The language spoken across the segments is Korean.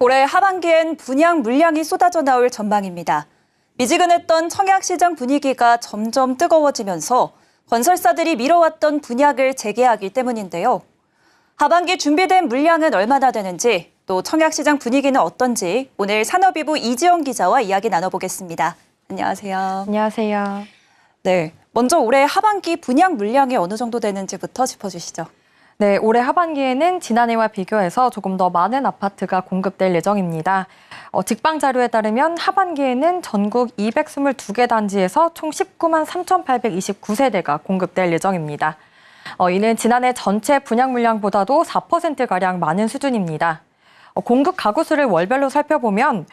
올해 하반기엔 분양 물량이 쏟아져 나올 전망입니다. 미지근했던 청약시장 분위기가 점점 뜨거워지면서 건설사들이 미뤄왔던 분양을 재개하기 때문인데요. 하반기 준비된 물량은 얼마나 되는지, 또 청약시장 분위기는 어떤지 오늘 산업이부 이지영 기자와 이야기 나눠보겠습니다. 안녕하세요. 안녕하세요. 네, 먼저 올해 하반기 분양 물량이 어느 정도 되는지부터 짚어주시죠. 네, 올해 하반기에는 지난해와 비교해서 조금 더 많은 아파트가 공급될 예정입니다. 직방 자료에 따르면 하반기에는 전국 222개 단지에서 총 19만 3,829세대가 공급될 예정입니다. 이는 지난해 전체 분양 물량보다도 4%가량 많은 수준입니다. 공급 가구 수를 월별로 살펴보면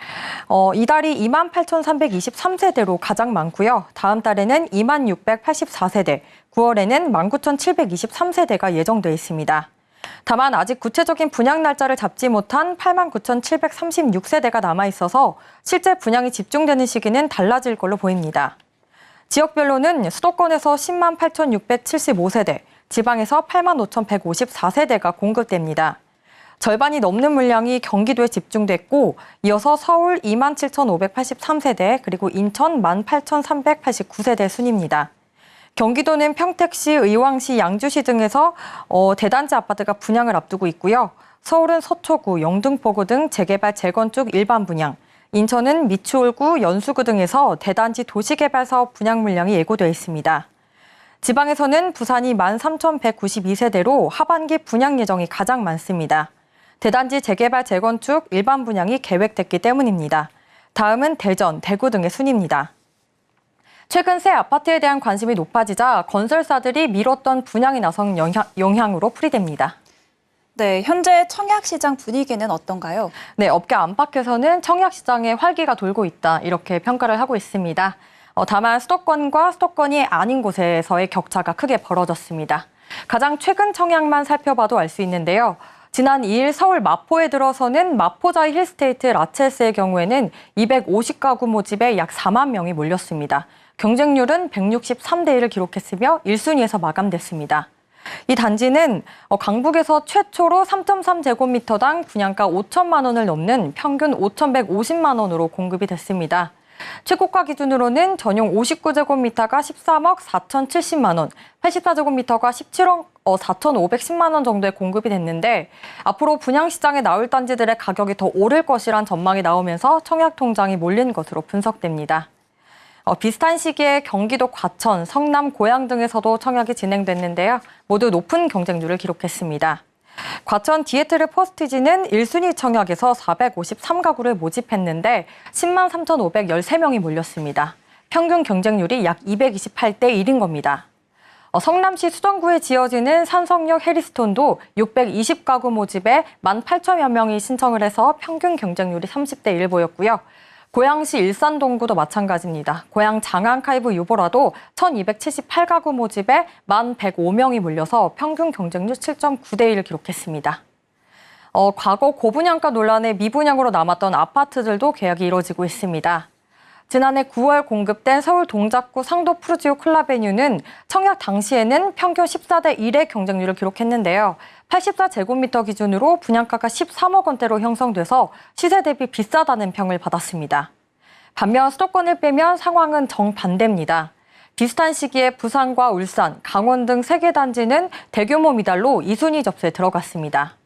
이달이 2만 8,323세대로 가장 많고요. 다음 달에는 2만 684세대, 9월에는 19,723세대가 예정돼 있습니다. 다만 아직 구체적인 분양 날짜를 잡지 못한 8만 9,736세대가 남아있어서 실제 분양이 집중되는 시기는 달라질 걸로 보입니다. 지역별로는 수도권에서 10만 8,675세대, 지방에서 8만 5,154세대가 공급됩니다. 절반이 넘는 물량이 경기도에 집중됐고, 이어서 서울 2만 7,583세대, 그리고 인천 1만 8,389세대 순입니다. 경기도는 평택시, 의왕시, 양주시 등에서 대단지 아파트가 분양을 앞두고 있고요. 서울은 서초구, 영등포구 등 재개발, 재건축 일반 분양, 인천은 미추홀구, 연수구 등에서 대단지 도시개발 사업 분양 물량이 예고돼 있습니다. 지방에서는 부산이 13,192세대로 하반기 분양 예정이 가장 많습니다. 대단지 재개발, 재건축, 일반 분양이 계획됐기 때문입니다. 다음은 대전, 대구 등의 순입니다. 최근 새 아파트에 대한 관심이 높아지자 건설사들이 미뤘던 분양이 나선 영향으로 풀이됩니다. 네, 현재 청약시장 분위기는 어떤가요? 네, 업계 안팎에서는 청약시장에 활기가 돌고 있다, 이렇게 평가를 하고 있습니다. 다만 수도권과 수도권이 아닌 곳에서의 격차가 크게 벌어졌습니다. 가장 최근 청약만 살펴봐도 알 수 있는데요. 지난 2일 서울 마포에 들어서는 마포자이 힐스테이트 라첼스의 경우에는 250가구 모집에 약 4만 명이 몰렸습니다. 경쟁률은 163대 1을 기록했으며 1순위에서 마감됐습니다. 이 단지는 강북에서 최초로 3.3제곱미터당 분양가 5천만 원을 넘는 평균 5,150만 원으로 공급이 됐습니다. 최고가 기준으로는 전용 59제곱미터가 13억 4,070만 원, 84제곱미터가 17억 4,510만 원 정도에 공급이 됐는데, 앞으로 분양시장에 나올 단지들의 가격이 더 오를 것이란 전망이 나오면서 청약 통장이 몰린 것으로 분석됩니다. 비슷한 시기에 경기도 과천, 성남, 고양 등에서도 청약이 진행됐는데요. 모두 높은 경쟁률을 기록했습니다. 과천 디에트르 포스티지는 1순위 청약에서 453가구를 모집했는데 10만 3,513명이 몰렸습니다. 평균 경쟁률이 약 228대 1인 겁니다. 성남시 수정구에 지어지는 산성역 해리스톤도 620가구 모집에 18,000여 명이 신청을 해서 평균 경쟁률이 30대 1 보였고요. 고양시 일산동구도 마찬가지입니다. 고양 장안카이브 유보라도 1,278가구 모집에 1,105명이 몰려서 평균 경쟁률 7.9대 1을 기록했습니다. 과거 고분양가 논란에 미분양으로 남았던 아파트들도 계약이 이뤄지고 있습니다. 지난해 9월 공급된 서울 동작구 상도 푸르지오 클라베뉴는 청약 당시에는 평균 14대 1의 경쟁률을 기록했는데요. 84제곱미터 기준으로 분양가가 13억 원대로 형성돼서 시세 대비 비싸다는 평을 받았습니다. 반면 수도권을 빼면 상황은 정반대입니다. 비슷한 시기에 부산과 울산, 강원 등 3개 단지는 대규모 미달로 2순위 접수에 들어갔습니다.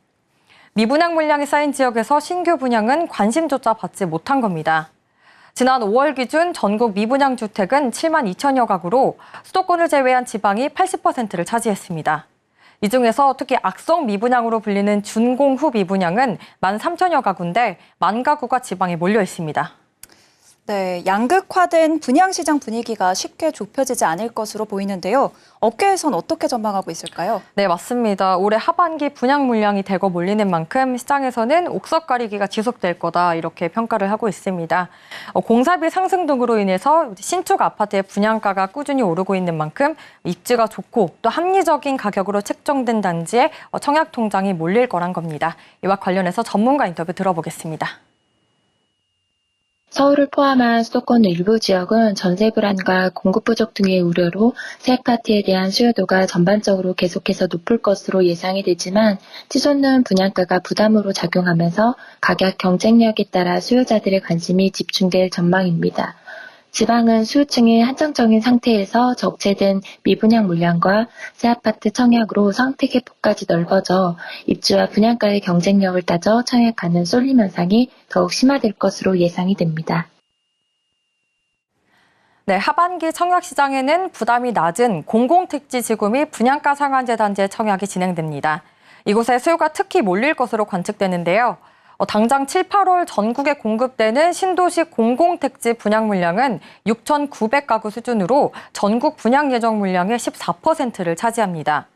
미분양 물량이 쌓인 지역에서 신규 분양은 관심조차 받지 못한 겁니다. 지난 5월 기준 전국 미분양 주택은 7만 2천여 가구로 수도권을 제외한 지방이 80%를 차지했습니다. 이 중에서 특히 악성 미분양으로 불리는 준공후 미분양은 13,000여 가구인데 10,000가구가 지방에 몰려 있습니다. 네, 양극화된 분양시장 분위기가 쉽게 좁혀지지 않을 것으로 보이는데요. 업계에선 어떻게 전망하고 있을까요? 네, 맞습니다. 올해 하반기 분양 물량이 대거 몰리는 만큼 시장에서는 옥석 가리기가 지속될 거다, 이렇게 평가를 하고 있습니다. 공사비 상승 등으로 인해서 신축 아파트의 분양가가 꾸준히 오르고 있는 만큼 입지가 좋고 또 합리적인 가격으로 책정된 단지에 청약 통장이 몰릴 거란 겁니다. 이와 관련해서 전문가 인터뷰 들어보겠습니다. 서울을 포함한 수도권 일부 지역은 전세 불안과 공급 부족 등의 우려로 새 아파트에 대한 수요도가 전반적으로 계속해서 높을 것으로 예상이 되지만 치솟는 분양가가 부담으로 작용하면서 가격 경쟁력에 따라 수요자들의 관심이 집중될 전망입니다. 지방은 수요층이 한정적인 상태에서 적체된 미분양 물량과 새 아파트 청약으로 선택의 폭까지 넓어져 입주와 분양가의 경쟁력을 따져 청약하는 쏠림 현상이 더욱 심화될 것으로 예상이 됩니다. 네, 하반기 청약시장에는 부담이 낮은 공공택지 지구 및 분양가 상한제 단지의 청약이 진행됩니다. 이곳에 수요가 특히 몰릴 것으로 관측되는데요. 당장 7, 8월 전국에 공급되는 신도시 공공택지 분양 물량은 6,900가구 수준으로 전국 분양 예정 물량의 14%를 차지합니다.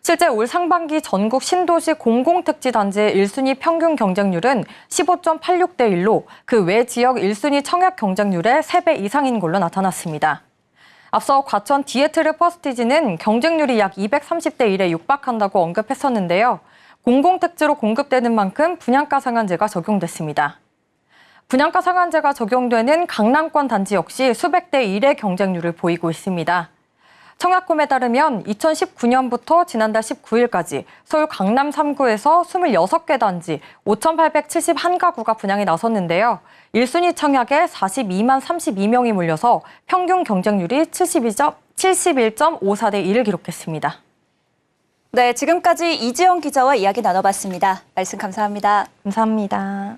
실제 올 상반기 전국 신도시 공공택지 단지의 1순위 평균 경쟁률은 15.86대 1로 그 외 지역 1순위 청약 경쟁률의 3배 이상인 걸로 나타났습니다. 앞서 과천 디에트르 퍼스티지는 경쟁률이 약 230대 1에 육박한다고 언급했었는데요. 공공택지로 공급되는 만큼 분양가 상한제가 적용됐습니다. 분양가 상한제가 적용되는 강남권 단지 역시 수백대 1의 경쟁률을 보이고 있습니다. 청약홈에 따르면 2019년부터 지난달 19일까지 서울 강남 3구에서 26개 단지 5,871가구가 분양에 나섰는데요. 1순위 청약에 42만 32명이 몰려서 평균 경쟁률이 71.54대 1을 기록했습니다. 네, 지금까지 이지영 기자와 이야기 나눠봤습니다. 말씀 감사합니다. 감사합니다.